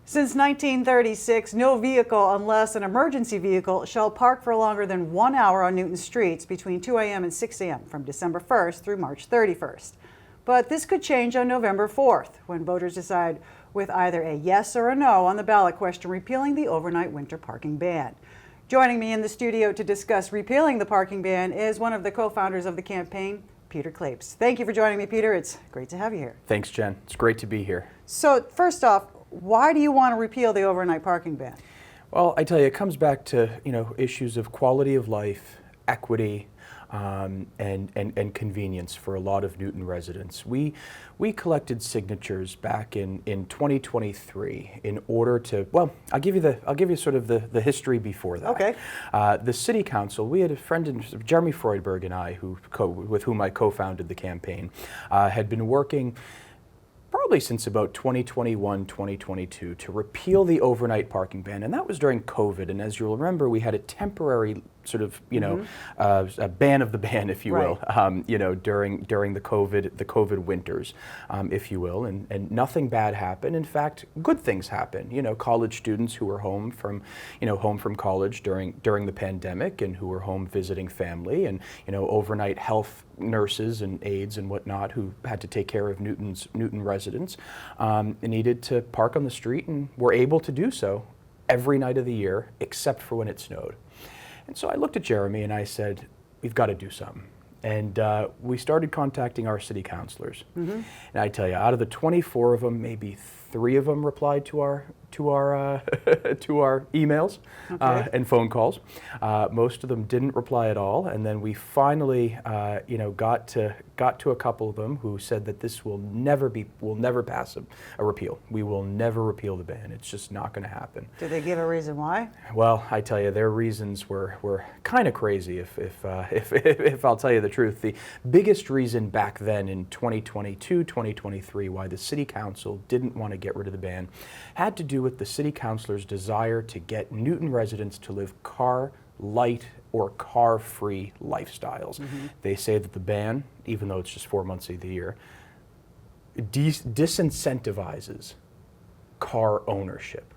Since 1936, no vehicle, unless an emergency vehicle, shall park for longer than 1 hour on Newton streets between 2 a.m. and 6 a.m. from December 1st through March 31st. But this could change on November 4th, when voters decide with either a yes or a no on the ballot question repealing the overnight winter parking ban. Joining me in the studio to discuss repealing the parking ban is one of the co-founders of the campaign, Peter Klapes. Thank you for joining me, Peter. It's great to have you here. Thanks, Jen. It's great to be here. So first off, why do you want to repeal the overnight parking ban? Well, I tell you, it comes back to issues of quality of life, equity, and convenience for a lot of Newton residents. We collected signatures back in 2023 in order to, well, I'll give you sort of the history before that. Okay. The city council, we had a friend, Jeremy Freudberg and I, with whom I co-founded the campaign, had been working probably since about 2021, 2022 to repeal the overnight parking ban, and that was during COVID. And as you'll remember, we had a temporary sort of, a ban of the ban, if you will, during the COVID winters, if you will, and nothing bad happened. In fact, good things happened. College students who were home from college during the pandemic and who were home visiting family, and overnight health nurses and aides and whatnot who had to take care of Newton residents needed to park on the street, and were able to do so every night of the year except for when it snowed. And so I looked at Jeremy and I said, we've got to do something. And we started contacting our city councilors. Mm-hmm. And I tell you, out of the 24 of them, maybe 3 of them replied to our to our emails and phone calls. Most of them didn't reply at all. And then we finally, got to a couple of them who said that this will never pass a repeal. We will never repeal the ban. It's just not going to happen. Did they give a reason why? Well, I tell you, their reasons were kind of crazy. If I'll tell you the truth, the biggest reason back then in 2022, 2023, why the city council didn't want to get rid of the ban had to do with the city councilor's desire to get Newton residents to live car-light or car-free lifestyles. Mm-hmm. They say that the ban, even though it's just 4 months of the year, disincentivizes car ownership.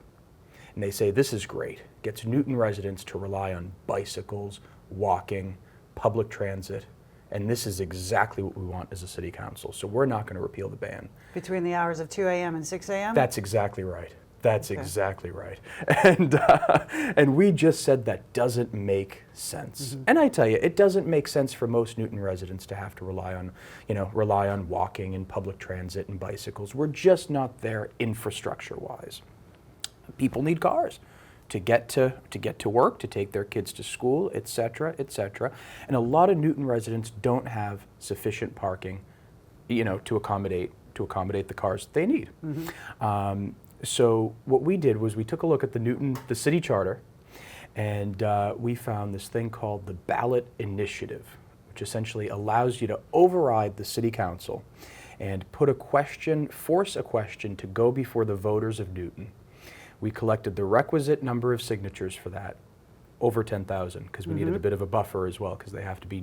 And they say this is great, gets Newton residents to rely on bicycles, walking, public transit, and this is exactly what we want as a city council. So we're not going to repeal the ban. Between the hours of 2 a.m. and 6 a.m.? That's exactly right. That's okay. Exactly right. And we just said that doesn't make sense. Mm-hmm. And I tell you, it doesn't make sense for most Newton residents to have to rely on walking and public transit and bicycles. We're just not there infrastructure-wise. People need cars to get to work, to take their kids to school, et cetera, et cetera. And a lot of Newton residents don't have sufficient parking, to accommodate the cars that they need. Mm-hmm. So what we did was we took a look at the city charter, and we found this thing called the ballot initiative, which essentially allows you to override the city council and force a question to go before the voters of Newton. We collected the requisite number of signatures for that, over 10,000, because we needed a bit of a buffer as well, because they have to be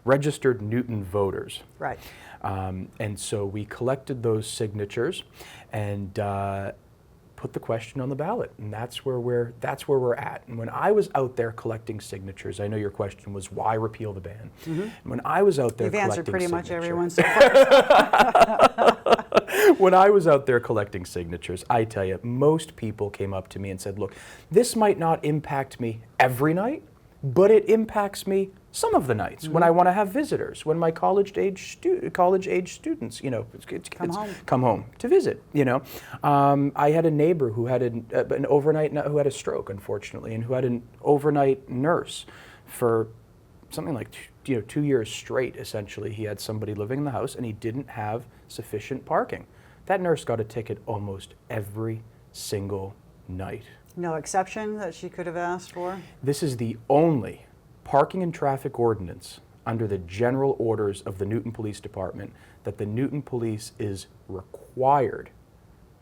registered Newton voters. Right. And so we collected those signatures and put the question on the ballot, and that's where we're at. And when I was out there collecting signatures, I know your question was why repeal the ban. Mm-hmm. And when I was out there, you've answered pretty much everyone so far. When I was out there collecting signatures, I tell you, most people came up to me and said, look, this might not impact me every night, but it impacts me some of the nights when I want to have visitors, when my college-age students, come home to visit. I had a neighbor who had who had a stroke, unfortunately, and who had an overnight nurse for something like 2 years straight. Essentially, he had somebody living in the house, and he didn't have sufficient parking. That nurse got a ticket almost every single night. No exception that she could have asked for? This is the only parking and traffic ordinance under the general orders of the Newton Police Department that the Newton Police is required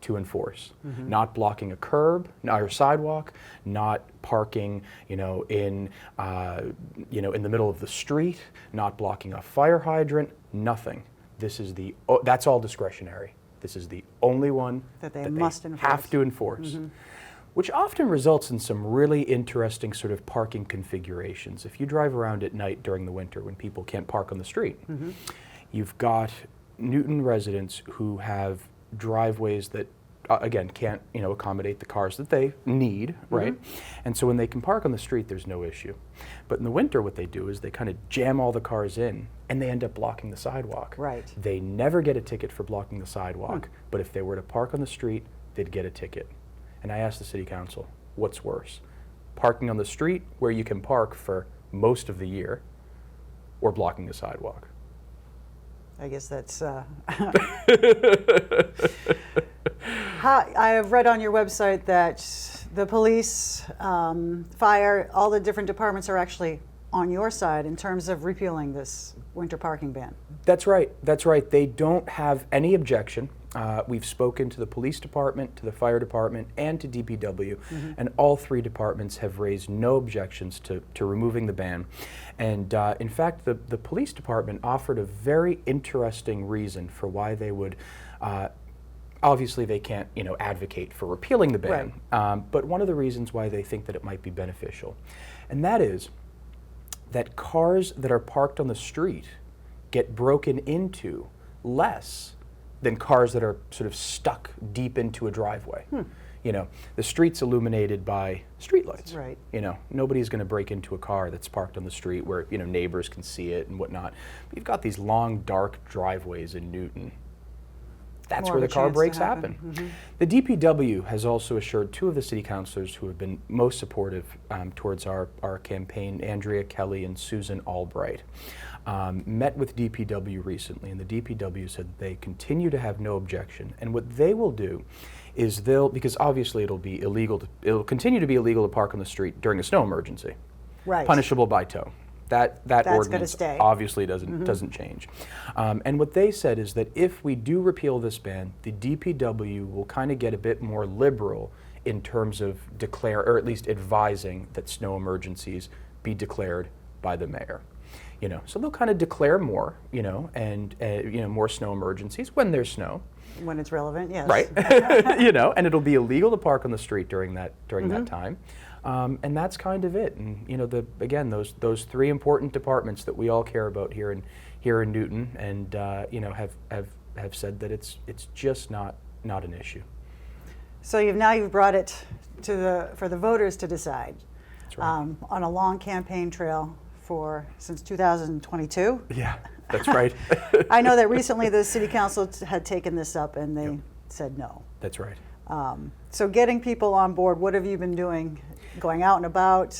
to enforce. Mm-hmm. Not blocking a curb or sidewalk, not parking, in the middle of the street, not blocking a fire hydrant, nothing. That's all discretionary. This is the only one that they must have enforce. to enforce, which often results in some really interesting sort of parking configurations. If you drive around at night during the winter when people can't park on the street, you've got Newton residents who have driveways that again, can't accommodate the cars that they need, right? And so when they can park on the street, there's no issue. But in the winter, what they do is they kind of jam all the cars in, and they end up blocking the sidewalk. Right. They never get a ticket for blocking the sidewalk, but if they were to park on the street, they'd get a ticket. And I asked the city council, what's worse? Parking on the street, where you can park for most of the year, or blocking the sidewalk? I guess that's. I have read on your website that the police, fire, all the different departments are actually on your side in terms of repealing this winter parking ban. That's right. That's right. They don't have any objection. We've spoken to the police department, to the fire department, and to DPW, and all three departments have raised no objections to removing the ban. And in fact, the police department offered a very interesting reason for why they would. Obviously, they can't, advocate for repealing the ban, but one of the reasons why they think that it might be beneficial, and that is that cars that are parked on the street get broken into less than cars that are sort of stuck deep into a driveway. The street's illuminated by streetlights. Right. Nobody's going to break into a car that's parked on the street where, neighbors can see it and whatnot. But you've got these long, dark driveways in Newton. That's More where of the a car chance to breaks happen. happen. The DPW has also assured two of the city councilors who have been most supportive towards our campaign, Andrea Kelly and Susan Albright, met with DPW recently, and the DPW said that they continue to have no objection. And what they will do is because obviously it'll continue to be illegal to park on the street during a snow emergency. Right. Punishable by tow. That That's ordinance stay. obviously doesn't change. And what they said is that if we do repeal this ban, the DPW will kind of get a bit more liberal in terms of or at least advising that snow emergencies be declared by the mayor. So they'll kind of declare more, and more snow emergencies when there's snow. When it's relevant, yes. Right. And it'll be illegal to park on the street during that time. And that's kind of it. And those three important departments that we all care about here in Newton, and have said that it's just not an issue. So you've brought it for the voters to decide. That's right. On a long campaign trail since 2022. Yeah, that's right. I know that recently the city council had taken this up and they said no. That's right. So getting people on board, what have you been doing? Going out and about,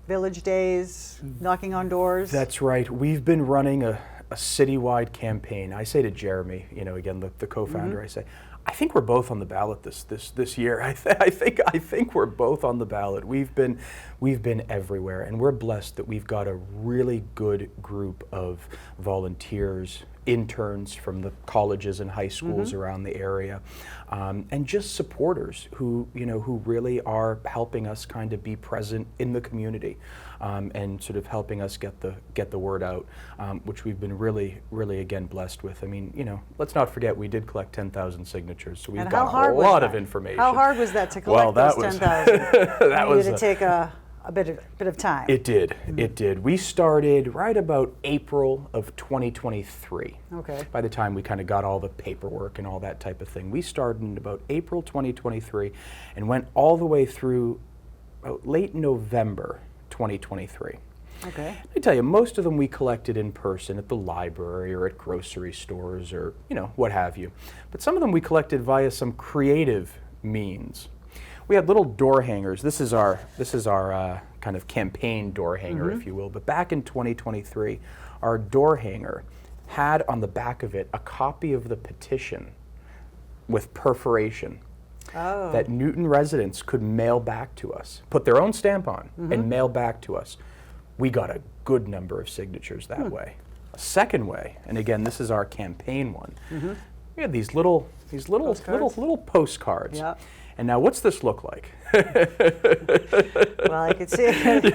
village days, knocking on doors? That's right. We've been running a citywide campaign. I say to Jeremy, again, the co-founder, I say, I think we're both on the ballot this year. I think we're both on the ballot. We've been everywhere, and we're blessed that we've got a really good group of volunteers, interns from the colleges and high schools around the area, and just supporters who really are helping us kind of be present in the community, and sort of helping us get the word out, which we've been really again blessed with. I mean, let's not forget we did collect 10,000 signatures, so we've got a lot of information. How hard was that to collect those 10,000? That was to take a bit of time. It did. It did. We started right about April of 2023. Okay. By the time we kind of got all the paperwork and all that type of thing, we started in about April 2023 and went all the way through late November 2023. Okay. I tell you, most of them we collected in person at the library or at grocery stores or what have you. But some of them we collected via some creative means. We had little door hangers. This is our kind of campaign door hanger, if you will. But back in 2023, our door hanger had on the back of it a copy of the petition with perforation that Newton residents could mail back to us, put their own stamp on, and mail back to us. We got a good number of signatures that way. A second way, and again, this is our campaign one, we had these little These little postcards. Yep. And now, what's this look like? Well, I could see it.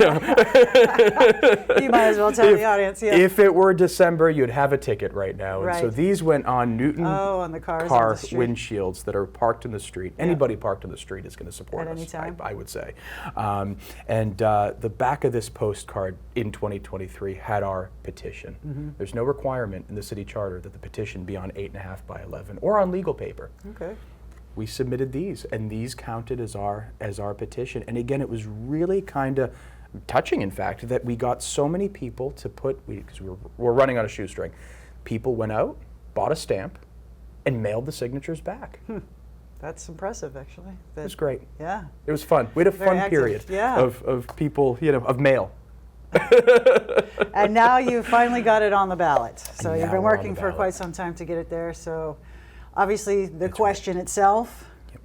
You might as well tell the audience. Yeah. If it were December, you'd have a ticket right now. And so Right. these went on Newton on the cars on car the street. windshields that are parked in the street. Anybody parked in the street is going to support At us, any time. I would say. The back of this postcard in 2023 had our petition. Mm-hmm. There's no requirement in the city charter that the petition be on 8.5 by 11 or on legal paper. Okay. We submitted these, and these counted as our petition. And again, it was really kind of touching, in fact, that we got so many people to put, because we're running on a shoestring. People went out, bought a stamp, and mailed the signatures back. That's impressive, actually. It was great. Yeah. It was fun. We had a Very fun active, period yeah. of people, of mail. And now you finally got it on the ballot. So And you've now been we're on working the for ballot. quite some time to get it there. So obviously the That's question itself, Yep.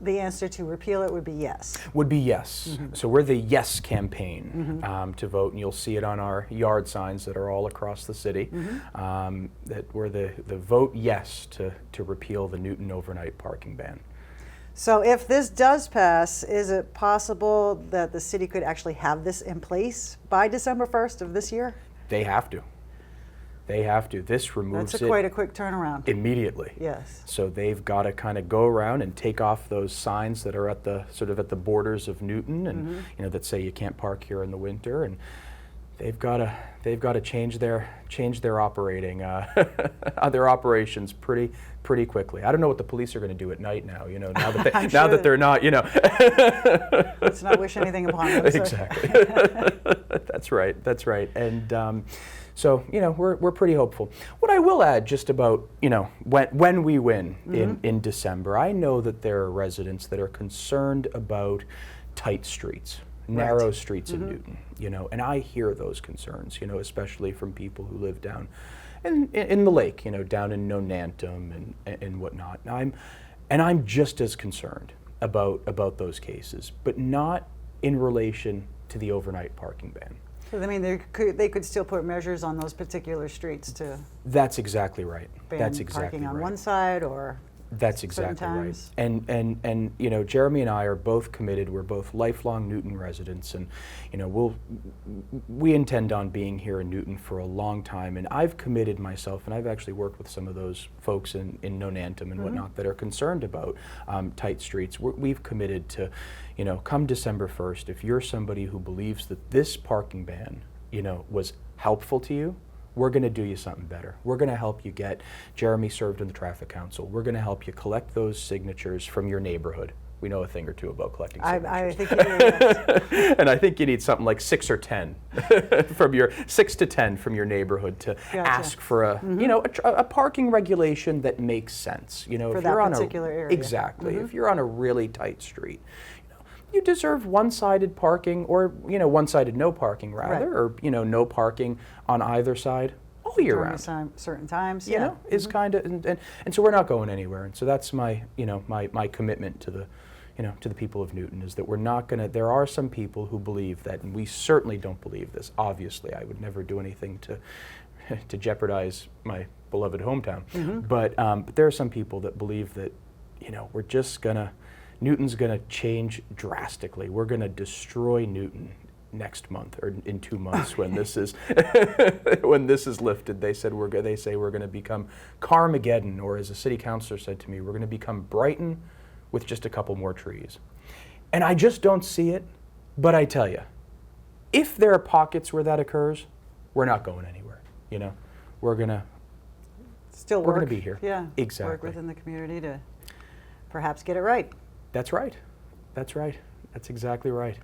the answer to repeal it would be yes. Would be yes. So we're the yes campaign to vote, and you'll see it on our yard signs that are all across the city. That we're the vote yes to repeal the Newton overnight parking ban. So if this does pass, is it possible that the city could actually have this in place by December 1st of this year? They have to. They have to. This removes That's it quite a quick turnaround. immediately. Yes. So they've got to kind of go around and take off those signs that are at the sort of at the borders of Newton, and that say you can't park here in the winter, and they've got to change their operating their operations pretty quickly. I don't know what the police are going to do at night now. Now that I'm now sure that they're not. Let's not wish anything upon them. So. Exactly. That's right. That's right. And so we're pretty hopeful. What I will add just about when we win in December, I know that there are residents that are concerned about tight streets, narrow streets in Newton. And I hear those concerns. Especially from people who live down in the lake. Down in Nonantum and whatnot. And I'm just as concerned about those cases, but not in relation to the overnight parking ban. So, I mean, they could still put measures on those particular streets to That's exactly right. ban That's exactly parking on right. one side or That's certain exactly right. times. And Jeremy and I are both committed. We're both lifelong Newton residents, and we intend on being here in Newton for a long time. And I've committed myself, and I've actually worked with some of those folks in Nonantum and whatnot that are concerned about tight streets. We've committed to, come December 1st, if you're somebody who believes that this parking ban, was helpful to you, we're going to do you something better. We're going to help you get Jeremy served in the Traffic Council. We're going to help you collect those signatures from your neighborhood. We know a thing or two about collecting signatures. I think you do, yes. And I think you need something like 6 or 10 6 to 10 from your neighborhood to ask for a parking regulation that makes sense. For if that you're on particular area. Exactly. If you're on a really tight street, you deserve one-sided parking, or one-sided no parking rather, or no parking on either side all year During round. certain times, Is kind of and so we're not going anywhere. And so that's my my commitment to the to the people of Newton, is that we're not going to. There are some people who believe that, and we certainly don't believe this. Obviously, I would never do anything to jeopardize my beloved hometown. But there are some people that believe that we're just gonna. Newton's going to change drastically. We're going to destroy Newton next month, or in 2 months when this is when this is lifted. They say we're going to become Carmageddon, or as a city councilor said to me, we're going to become Brighton with just a couple more trees. And I just don't see it. But I tell you, if there are pockets where that occurs, we're not going anywhere. We're going to Still We're work. gonna be here. Yeah. Exactly. Work within the community to perhaps get it right. That's right. That's right. That's exactly right.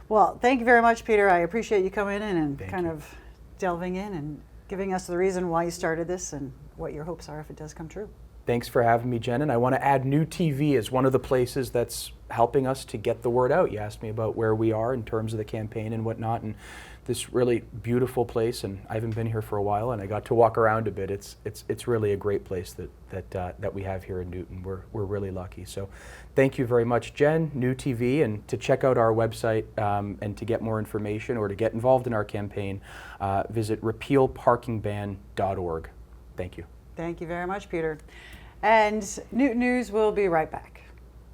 Well, thank you very much, Peter. I appreciate you coming in and Thank kind you. of delving in and giving us the reason why you started this and what your hopes are if it does come true. Thanks for having me, Jen. And I want to add New TV as one of the places that's helping us to get the word out. You asked me about where we are in terms of the campaign and whatnot, and this really beautiful place. And I haven't been here for a while, and I got to walk around a bit. It's really a great place that we have here in Newton. We're really lucky. So, thank you very much, Jen. New TV, and to check out our website and to get more information or to get involved in our campaign, visit repealparkingban.org. Thank you. Thank you very much, Peter. And Newton News will be right back.